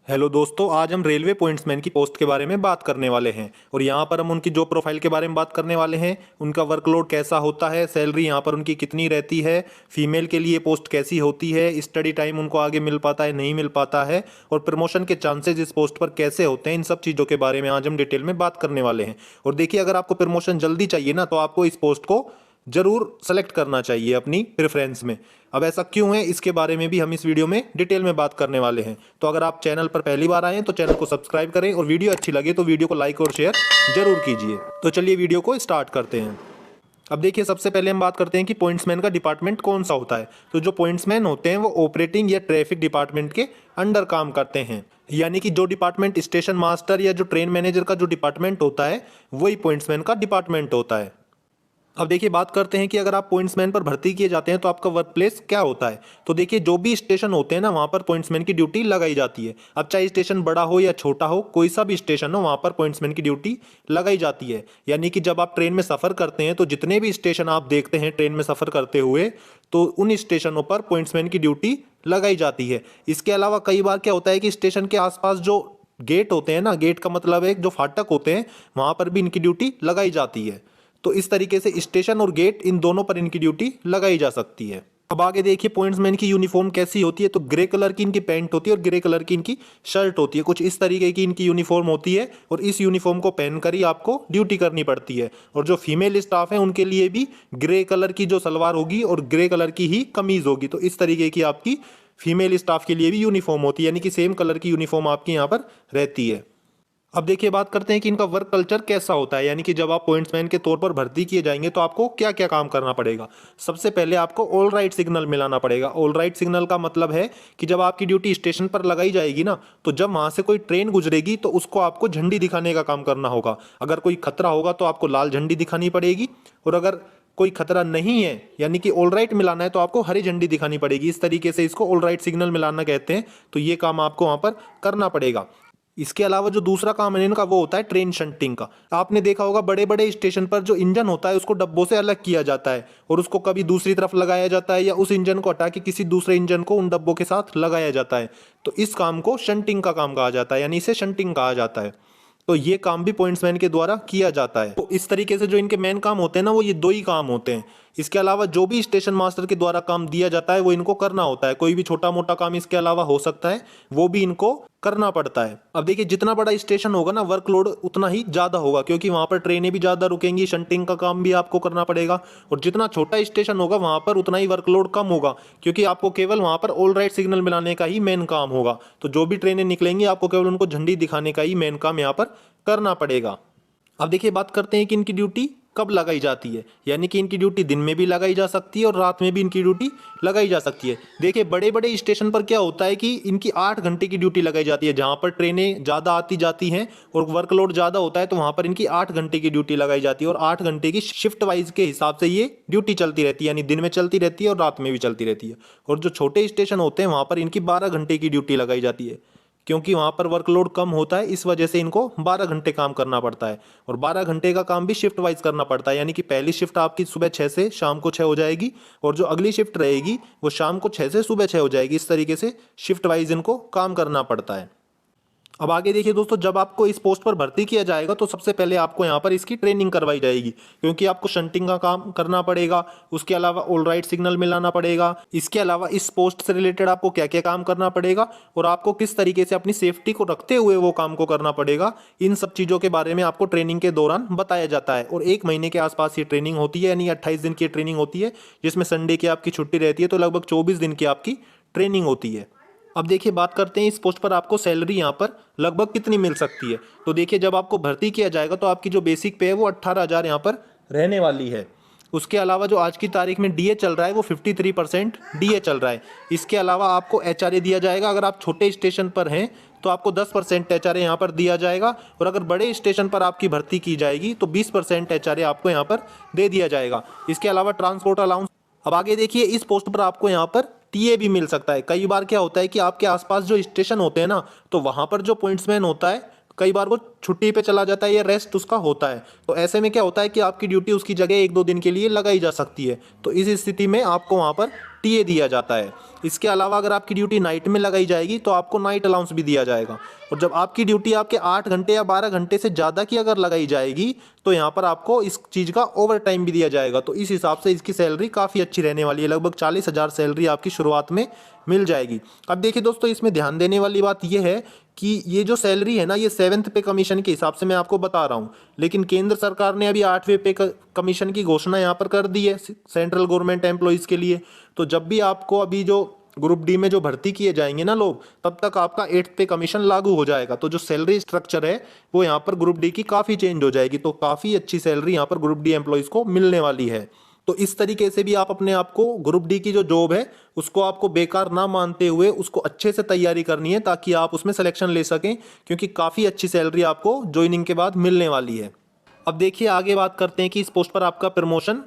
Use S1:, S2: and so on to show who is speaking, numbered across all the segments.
S1: Hello दोस्तों, आज हम रेलवे पॉइंट्समैन की पोस्ट के बारे में बात करने वाले हैं और यहाँ पर हम उनकी जॉब प्रोफाइल के बारे में बात करने वाले हैं। उनका वर्कलोड कैसा होता है, सैलरी यहाँ पर उनकी कितनी रहती है, फीमेल के लिए पोस्ट कैसी होती है, स्टडी टाइम उनको आगे मिल पाता है नहीं मिल पाता है और प्रमोशन के चांसेज इस पोस्ट पर कैसे होते हैं, इन सब चीज़ों के बारे में आज हम डिटेल में बात करने वाले हैं। और देखिए, अगर आपको प्रमोशन जल्दी चाहिए ना तो आपको इस पोस्ट को जरूर सेलेक्ट करना चाहिए अपनी प्रेफरेंस में। अब ऐसा क्यों है, इसके बारे में भी हम इस वीडियो में डिटेल में बात करने वाले हैं। तो अगर आप चैनल पर पहली बार आए हैं तो चैनल को सब्सक्राइब करें और वीडियो अच्छी लगे तो वीडियो को लाइक और शेयर जरूर कीजिए। तो चलिए वीडियो को स्टार्ट करते हैं। अब देखिए, सबसे पहले हम बात करते हैं कि पॉइंट्समैन का डिपार्टमेंट कौन सा होता है। तो जो पॉइंट्समैन होते हैं वो ऑपरेटिंग या ट्रैफिक डिपार्टमेंट के अंडर काम करते हैं, यानी कि जो डिपार्टमेंट स्टेशन मास्टर या जो ट्रेन मैनेजर का जो डिपार्टमेंट होता है वही पॉइंट्समैन का डिपार्टमेंट होता है। अब देखिए, बात करते हैं कि अगर आप पॉइंट्समैन पर भर्ती किए जाते हैं तो आपका वर्क प्लेस क्या होता है। तो देखिए, जो भी स्टेशन होते हैं ना वहाँ पर पॉइंट्समैन की ड्यूटी लगाई जाती है। अब चाहे स्टेशन बड़ा हो या छोटा हो, कोई सा भी स्टेशन हो वहाँ पर पॉइंट्समैन की ड्यूटी लगाई जाती है। यानी कि जब आप ट्रेन में सफ़र करते हैं तो जितने भी स्टेशन आप देखते हैं ट्रेन में सफ़र करते हुए, तो उन स्टेशनों पर पॉइंट्समैन की ड्यूटी लगाई जाती है। इसके अलावा कई बार क्या होता है कि स्टेशन के आसपास जो गेट होते हैं ना, गेट का मतलब है जो फाटक होते हैं, वहाँ पर भी इनकी ड्यूटी लगाई जाती है। तो इस तरीके से स्टेशन और गेट, इन दोनों पर इनकी ड्यूटी लगाई जा सकती है। अब आगे देखिए, पॉइंट्समैन की यूनिफॉर्म कैसी होती है। तो ग्रे कलर की इनकी पैंट होती है और ग्रे कलर की इनकी शर्ट होती है। कुछ इस तरीके की इनकी यूनिफॉर्म होती है और इस यूनिफॉर्म को पहनकर ही आपको ड्यूटी करनी पड़ती है। और जो फीमेल स्टाफ है उनके लिए भी ग्रे कलर की जो सलवार होगी और ग्रे कलर की ही कमीज होगी। तो इस तरीके की आपकी फीमेल स्टाफ के लिए भी यूनिफॉर्म होती है, यानी कि सेम कलर की यूनिफॉर्म आपकी यहाँ पर रहती है। अब देखिए, बात करते हैं कि इनका वर्क कल्चर कैसा होता है, यानी कि जब आप पॉइंट्समैन के तौर पर भर्ती किए जाएंगे तो आपको क्या क्या काम करना पड़ेगा। सबसे पहले आपको ऑल राइट सिग्नल मिलाना पड़ेगा। ऑल राइट सिग्नल का मतलब है कि जब आपकी ड्यूटी स्टेशन पर लगाई जाएगी ना, तो जब वहां से कोई ट्रेन गुजरेगी तो उसको आपको झंडी दिखाने का काम करना होगा। अगर कोई खतरा होगा तो आपको लाल झंडी दिखानी पड़ेगी, और अगर कोई खतरा नहीं है यानी कि ऑल राइट मिलाना है तो आपको हरी झंडी दिखानी पड़ेगी। इस तरीके से इसको ऑल राइट सिग्नल मिलाना कहते हैं। तो ये काम आपको वहां पर करना पड़ेगा। इसके अलावा जो दूसरा काम है इनका वो होता है ट्रेन शंटिंग का। आपने देखा होगा बड़े बड़े स्टेशन पर जो इंजन होता है उसको डब्बों से अलग किया जाता है और उसको कभी दूसरी तरफ लगाया जाता है या उस इंजन को हटा के किसी दूसरे इंजन को उन डब्बों के साथ लगाया जाता है। तो इस काम को शंटिंग का काम कहा जाता है, यानी इसे शंटिंग कहा जाता है। तो ये काम भी पॉइंट्समैन के द्वारा किया जाता है। तो इस तरीके से जो इनके मेन काम होते हैं ना, वो ये दो ही काम होते हैं। इसके अलावा जो भी स्टेशन मास्टर के द्वारा काम दिया जाता है वो इनको करना होता है। कोई भी छोटा मोटा काम इसके अलावा हो सकता है, वो भी इनको करना पड़ता है। अब देखिए, जितना बड़ा स्टेशन होगा ना, वर्कलोड उतना ही ज्यादा होगा, क्योंकि वहां पर ट्रेनें भी ज्यादा रुकेंगी, शंटिंग का काम भी आपको करना पड़ेगा। और जितना छोटा स्टेशन होगा वहां पर उतना ही वर्कलोड कम होगा, क्योंकि आपको केवल वहां पर ऑल राइट सिग्नल मिलाने का ही मेन काम होगा। तो जो भी ट्रेनें निकलेंगी आपको केवल उनको झंडी दिखाने का ही मेन काम यहाँ पर करना पड़ेगा। अब देखिए, बात करते हैं कि इनकी ड्यूटी कब लगाई जाती है, यानी कि इनकी ड्यूटी दिन में भी लगाई जा सकती है और रात में भी इनकी ड्यूटी लगाई जा सकती है। देखिए, बड़े बड़े स्टेशन पर क्या होता है कि इनकी 8 घंटे की ड्यूटी लगाई जाती है। जहां पर ट्रेनें ज़्यादा आती जाती हैं और वर्कलोड ज़्यादा होता है तो वहां पर इनकी 8 घंटे की ड्यूटी लगाई जाती है और 8 घंटे की शिफ्ट वाइज के हिसाब से ये ड्यूटी चलती रहती है, यानी दिन में चलती रहती है और रात में भी चलती रहती है। और जो छोटे स्टेशन होते हैं वहां पर इनकी 12 घंटे की ड्यूटी लगाई जाती है, क्योंकि वहाँ पर वर्कलोड कम होता है, इस वजह से इनको 12 घंटे काम करना पड़ता है। और 12 घंटे का काम भी शिफ्ट वाइज करना पड़ता है, यानी कि पहली शिफ्ट आपकी सुबह 6 से शाम को 6 हो जाएगी और जो अगली शिफ्ट रहेगी वो शाम को 6 से सुबह 6 हो जाएगी। इस तरीके से शिफ्ट वाइज इनको काम करना पड़ता है। अब आगे देखिए दोस्तों, जब आपको इस पोस्ट पर भर्ती किया जाएगा तो सबसे पहले आपको यहाँ पर इसकी ट्रेनिंग करवाई जाएगी, क्योंकि आपको शंटिंग का काम करना पड़ेगा। उसके अलावा ऑल राइट सिग्नल मिलाना पड़ेगा। इसके अलावा इस पोस्ट से रिलेटेड आपको क्या क्या काम करना पड़ेगा और आपको किस तरीके से अपनी सेफ्टी को रखते हुए वो काम को करना पड़ेगा, इन सब चीज़ों के बारे में आपको ट्रेनिंग के दौरान बताया जाता है। और 1 महीने के आसपास ये ट्रेनिंग होती है, यानी 28 दिन की ट्रेनिंग होती है, जिसमें संडे की आपकी छुट्टी रहती है। तो लगभग 24 दिन की आपकी ट्रेनिंग होती है। अब देखिए, बात करते हैं इस पोस्ट पर आपको सैलरी यहाँ पर लगभग कितनी मिल सकती है। तो देखिए, जब आपको भर्ती किया जाएगा तो आपकी जो बेसिक पे है वो 18,000 यहाँ पर रहने वाली है। उसके अलावा जो आज की तारीख में डीए चल रहा है वो 53% डीए चल रहा है। इसके अलावा आपको एचआरए दिया जाएगा। अगर आप छोटे स्टेशन पर हैं तो आपको 10% एचआरए यहाँ पर दिया जाएगा, और अगर बड़े स्टेशन पर आपकी भर्ती की जाएगी तो 20% एचआरए आपको यहाँ पर दे दिया जाएगा। इसके अलावा ट्रांसपोर्ट अलाउंस। अब आगे देखिए, इस पोस्ट पर आपको यहाँ पर टीए भी मिल सकता है। कई बार क्या होता है कि आपके आसपास जो स्टेशन होते हैं ना, तो वहां पर जो पॉइंट्समैन होता है कई बार वो छुट्टी पे चला जाता है या रेस्ट उसका होता है। तो ऐसे में क्या होता है कि आपकी ड्यूटी उसकी जगह 1-2 दिन के लिए लगाई जा सकती है। तो इस स्थिति में आपको वहां पर टीए दिया जाता है। इसके अलावा अगर आपकी ड्यूटी नाइट में लगाई जाएगी तो आपको नाइट अलाउंस भी दिया जाएगा। और जब आपकी ड्यूटी आपके 8 घंटे या 12 घंटे से ज़्यादा की अगर लगाई जाएगी तो यहाँ पर आपको इस चीज़ का ओवर टाइम भी दिया जाएगा। तो इस हिसाब से इसकी सैलरी काफ़ी अच्छी रहने वाली है, लगभग 40,000 सैलरी आपकी शुरुआत में मिल जाएगी। अब देखिए दोस्तों, इसमें ध्यान देने वाली बात यह है कि ये जो सैलरी है ना, ये 7th पे कमीशन के हिसाब से मैं आपको बता रहा हूँ, लेकिन केंद्र सरकार ने अभी 8वें पे कमीशन की घोषणा यहाँ पर कर दी है सेंट्रल गवर्नमेंट एम्प्लॉयज़ के लिए। तो जब भी आपको अभी जो ग्रुप डी में जो भर्ती किए जाएंगे ना लोग, तब तक आपका 8th पे कमीशन लागू हो जाएगा। तो जो सैलरी स्ट्रक्चर है वो यहाँ पर ग्रुप डी की काफ़ी चेंज हो जाएगी। तो काफ़ी अच्छी सैलरी यहाँ पर ग्रुप डी एम्प्लॉयज़ को मिलने वाली है। तो इस तरीके से भी आप अपने आप को ग्रुप डी की जो जॉब है उसको आपको बेकार ना मानते हुए उसको अच्छे से तैयारी करनी है ताकि आप उसमें सिलेक्शन ले सकें, क्योंकि काफ़ी अच्छी सैलरी आपको ज्वाइनिंग के बाद मिलने वाली है। अब देखिए आगे बात करते हैं कि इस पोस्ट पर आपका प्रमोशन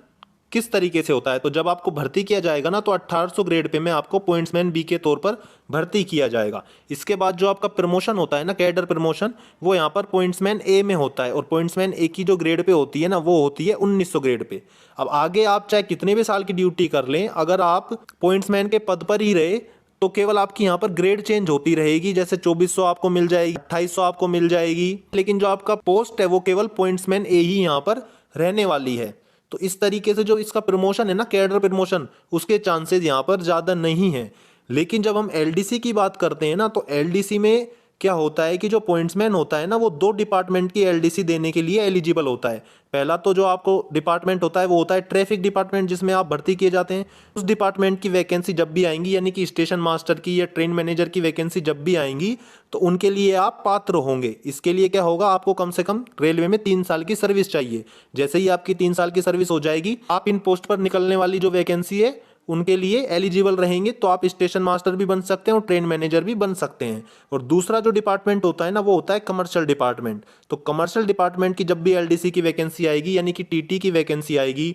S1: किस तरीके से होता है। तो जब आपको भर्ती किया जाएगा ना, तो 1800 ग्रेड पे में आपको पॉइंट्समैन बी के तौर पर भर्ती किया जाएगा। इसके बाद जो आपका प्रमोशन होता है ना, कैडर प्रमोशन, वो यहाँ पर पॉइंट्समैन ए में होता है। और पॉइंट्समैन ए की जो ग्रेड पे होती है ना, वो होती है 1900 ग्रेड पे। अब आगे आप चाहे कितने भी साल की ड्यूटी कर लें, अगर आप पॉइंट्समैन के पद पर ही रहे तो केवल आपकी यहाँ पर ग्रेड चेंज होती रहेगी। जैसे 2400 आपको मिल जाएगी, 2800 आपको मिल जाएगी, लेकिन जो आपका पोस्ट है वो केवल पॉइंट्समैन ए ही यहाँ पर रहने वाली है। तो इस तरीके से जो इसका प्रमोशन है ना, कैडर प्रमोशन, उसके चांसेस यहाँ पर ज़्यादा नहीं है। लेकिन जब हम एलडीसी की बात करते हैं ना, तो एलडीसी में क्या होता है कि जो पॉइंट्समैन होता है ना, वो 2 डिपार्टमेंट की एलडीसी देने के लिए एलिजिबल होता है। पहला तो जो आपको डिपार्टमेंट होता है वो होता है ट्रैफिक डिपार्टमेंट, जिसमें आप भर्ती किए जाते हैं। उस डिपार्टमेंट की वैकेंसी जब भी आएंगी, यानी कि स्टेशन मास्टर की या ट्रेन मैनेजर की वैकेंसी जब भी आएंगी, तो उनके लिए आप पात्र होंगे। इसके लिए क्या होगा, आपको कम से कम रेलवे में 3 साल की सर्विस चाहिए। जैसे ही आपकी 3 साल की सर्विस हो जाएगी, आप इन पोस्ट पर निकलने वाली जो वैकेंसी है उनके लिए एलिजिबल रहेंगे। तो आप स्टेशन मास्टर भी बन सकते हैं और ट्रेन मैनेजर भी बन सकते हैं। और दूसरा जो डिपार्टमेंट होता है ना, वो होता है कमर्शियल डिपार्टमेंट। तो कमर्शियल डिपार्टमेंट की जब भी एलडीसी की वैकेंसी आएगी, यानी कि टीटी की वैकेंसी आएगी,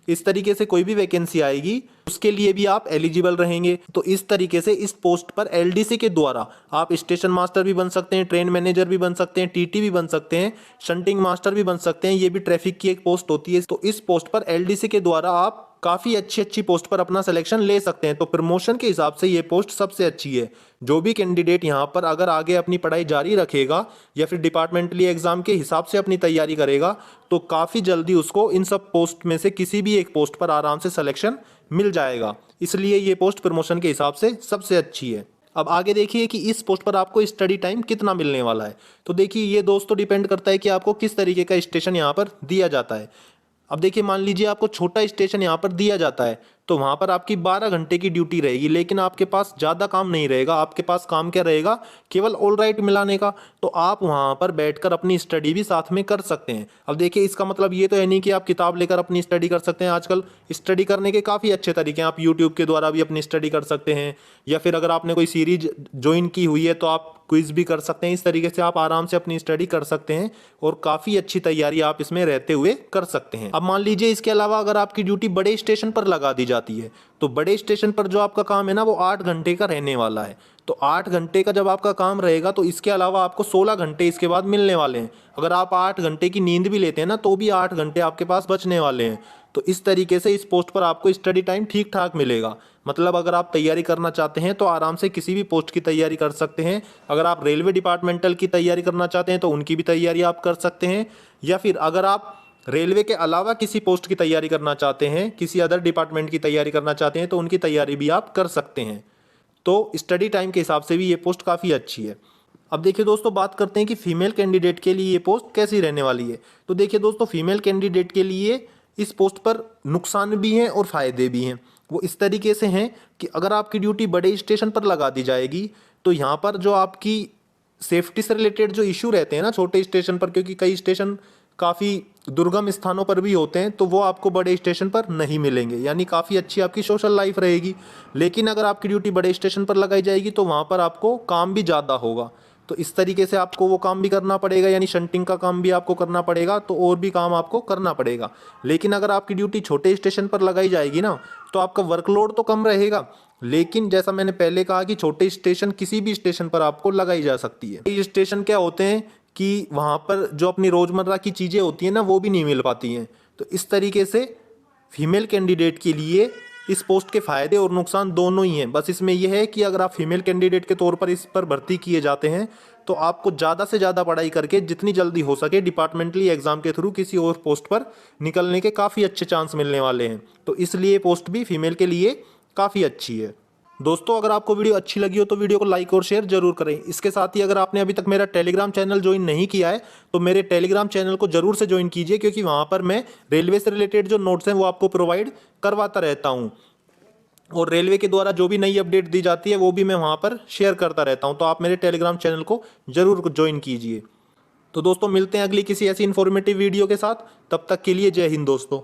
S1: इस तरीके से कोई भी वैकेंसी आएगी, उसके लिए भी आप एलिजिबल रहेंगे। तो इस तरीके से इस पोस्ट पर एलडीसी के द्वारा आप स्टेशन मास्टर भी बन सकते हैं, ट्रेन मैनेजर भी बन सकते हैं, टीटी भी बन सकते हैं, शंटिंग मास्टर भी बन सकते हैं। ये भी ट्रैफिक की एक पोस्ट होती है। तो इस पोस्ट पर एलडीसी के द्वारा आप काफ़ी अच्छी पोस्ट पर अपना सिलेक्शन ले सकते हैं। तो प्रमोशन के हिसाब से ये पोस्ट सबसे अच्छी है। जो भी कैंडिडेट यहाँ पर अगर आगे अपनी पढ़ाई जारी रखेगा या फिर डिपार्टमेंटली एग्जाम के हिसाब से अपनी तैयारी करेगा, तो काफ़ी जल्दी उसको इन सब पोस्ट में से किसी भी एक पोस्ट पर आराम से सिलेक्शन मिल जाएगा। इसलिए ये पोस्ट प्रमोशन के हिसाब से सबसे अच्छी है। अब आगे देखिए कि इस पोस्ट पर आपको स्टडी टाइम कितना मिलने वाला है। तो देखिए ये दोस्तों डिपेंड करता है कि आपको किस तरीके का स्टेशन यहाँ पर दिया जाता है। अब देखिए, मान लीजिए आपको छोटा स्टेशन यहाँ पर दिया जाता है, तो वहाँ पर आपकी 12 घंटे की ड्यूटी रहेगी, लेकिन आपके पास ज़्यादा काम नहीं रहेगा। आपके पास काम क्या रहेगा, केवल ऑल राइट मिलाने का। तो आप वहाँ पर बैठकर अपनी स्टडी भी साथ में कर सकते हैं। अब देखिए, इसका मतलब ये तो है नहीं कि आप किताब लेकर अपनी स्टडी कर सकते हैं। आजकल स्टडी करने के काफ़ी अच्छे तरीके हैं। आप यूट्यूब के द्वारा भी अपनी स्टडी कर सकते हैं, या फिर अगर आपने कोई सीरीज ज्वाइन की हुई है तो आप क्विज भी कर सकते हैं। इस तरीके से आप आराम से अपनी स्टडी कर सकते हैं और काफ़ी अच्छी तैयारी आप इसमें रहते हुए कर सकते हैं। अब मान लीजिए इसके अलावा अगर आपकी ड्यूटी बड़े स्टेशन पर लगा दी जाती है, तो बड़े स्टेशन पर जो आपका काम है ना, वो 8 घंटे का रहने वाला है। तो 8 घंटे का जब आपका काम रहेगा, तो इसके अलावा आपको 16 घंटे इसके बाद मिलने वाले हैं। अगर आप 8 घंटे की नींद भी लेते हैं ना, तो भी 8 घंटे आपके पास बचने वाले हैं। तो इस तरीके से इस पोस्ट पर आपको स्टडी टाइम ठीक ठाक मिलेगा। मतलब अगर आप तैयारी करना चाहते हैं तो आराम से किसी भी पोस्ट की तैयारी कर सकते हैं। अगर आप रेलवे डिपार्टमेंटल की तैयारी करना चाहते हैं तो उनकी भी तैयारी आप कर सकते हैं, या फिर अगर आप रेलवे के अलावा किसी पोस्ट की तैयारी करना चाहते हैं, किसी अदर डिपार्टमेंट की तैयारी करना चाहते हैं, तो उनकी तैयारी भी आप कर सकते हैं। तो स्टडी टाइम के हिसाब से भी ये पोस्ट काफ़ी अच्छी है। अब देखिए दोस्तों, बात करते हैं कि फीमेल कैंडिडेट के लिए ये पोस्ट कैसी रहने वाली है। तो देखिए दोस्तों, फीमेल कैंडिडेट के लिए इस पोस्ट पर नुकसान भी हैं और फ़ायदे भी हैं। वो इस तरीके से हैं कि अगर आपकी ड्यूटी बड़े स्टेशन पर लगा दी जाएगी, तो यहाँ पर जो आपकी सेफ्टी से रिलेटेड जो इशू रहते हैं ना छोटे स्टेशन पर, क्योंकि कई स्टेशन काफ़ी दुर्गम स्थानों पर भी होते हैं, तो वो आपको बड़े स्टेशन पर नहीं मिलेंगे। यानी काफ़ी अच्छी आपकी सोशल लाइफ रहेगी। लेकिन अगर आपकी ड्यूटी बड़े स्टेशन पर लगाई जाएगी तो वहाँ पर आपको काम भी ज़्यादा होगा। तो इस तरीके से आपको वो काम भी करना पड़ेगा, यानी शंटिंग का काम भी आपको करना पड़ेगा, तो और भी काम आपको करना पड़ेगा। लेकिन अगर आपकी ड्यूटी छोटे स्टेशन पर लगाई जाएगी ना, तो आपका वर्कलोड तो कम रहेगा, लेकिन जैसा मैंने पहले कहा कि छोटे स्टेशन किसी भी स्टेशन पर आपको लगाई जा सकती है। ये स्टेशन क्या होते हैं कि वहाँ पर जो अपनी रोज़मर्रा की चीज़ें होती हैं ना, वो भी नहीं मिल पाती हैं। तो इस तरीके से फीमेल कैंडिडेट के लिए इस पोस्ट के फ़ायदे और नुकसान दोनों ही हैं। बस इसमें यह है कि अगर आप फीमेल कैंडिडेट के तौर पर इस पर भर्ती किए जाते हैं तो आपको ज़्यादा से ज़्यादा पढ़ाई करके जितनी जल्दी हो सके डिपार्टमेंटली एग्ज़ाम के थ्रू किसी और पोस्ट पर निकलने के काफ़ी अच्छे चांस मिलने वाले हैं। तो इसलिए पोस्ट भी फीमेल के लिए काफ़ी अच्छी है। दोस्तों, अगर आपको वीडियो अच्छी लगी हो तो वीडियो को लाइक और शेयर जरूर करें। इसके साथ ही अगर आपने अभी तक मेरा टेलीग्राम चैनल ज्वाइन नहीं किया है तो मेरे टेलीग्राम चैनल को जरूर से ज्वाइन कीजिए, क्योंकि वहाँ पर मैं रेलवे से रिलेटेड जो नोट्स हैं वो आपको प्रोवाइड करवाता रहता हूँ और रेलवे के द्वारा जो भी नई अपडेट दी जाती है वो भी मैं वहाँ पर शेयर करता रहता हूँ। तो आप मेरे टेलीग्राम चैनल को जरूर ज्वाइन कीजिए। तो दोस्तों, मिलते हैं अगली किसी ऐसी इन्फॉर्मेटिव वीडियो के साथ। तब तक के लिए जय हिंद दोस्तों।